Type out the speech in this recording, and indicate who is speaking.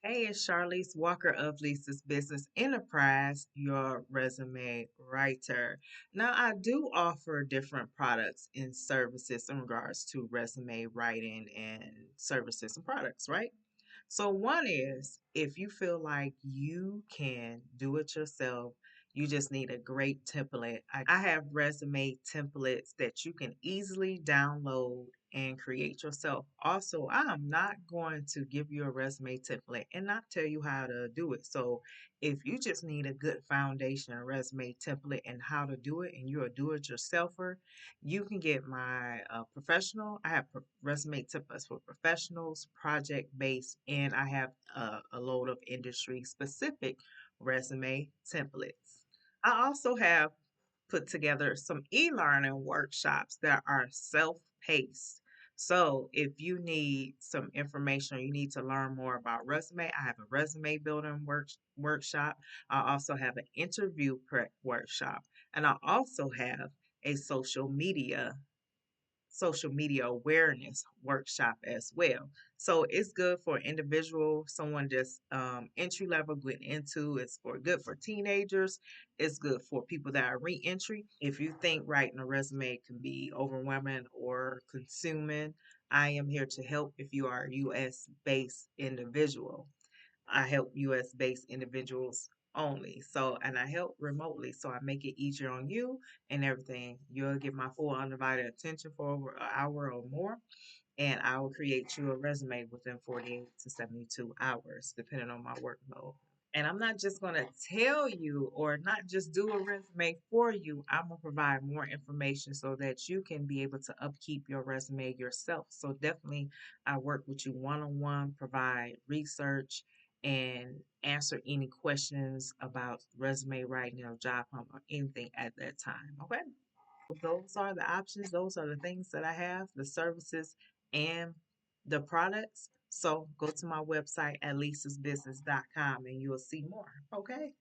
Speaker 1: Hey, it's Charlize Walker of Lisa's Business Enterprise, your resume writer. Now, I do offer different products and services in regards to resume writing and services and products, right? So, one is if you feel like you can do it yourself, you just need a great template. I have resume templates that you can easily download and create yourself. Also, I am not going to give you a resume template and not tell you how to do it. So, if you just need a good foundation, a resume template, and how to do it, and you're a do it yourselfer, you can get my professional. I have resume templates for professionals, project based, and I have a load of industry specific resume templates. I also have put together some e-learning workshops that are self-paced. So if you need some information or you need to learn more about resume, I have a resume building workshop. I also have an interview prep workshop, and I also have a social media awareness workshop as well. So it's good for individual, someone just entry level getting into. It's for good for teenagers. It's good for people that are re-entry. If you think writing a resume can be overwhelming or consuming, I am here to help if you are a US based individual. I help US based individuals only. So, and I help remotely. So I make it easier on you and everything. You'll get my full undivided attention for over an hour or more. And I will create you a resume within 48 to 72 hours, depending on my workload. And I'm not just going to tell you or not just do a resume for you. I'm going to provide more information so that you can be able to upkeep your resume yourself. So definitely, I work with you one on one, provide research, and answer any questions about resume writing or job hunt or anything at that time. Okay. Those are the options. Those are the things that I have, the services and the products. So go to my website at lisasbusiness.com and you'll see more. Okay.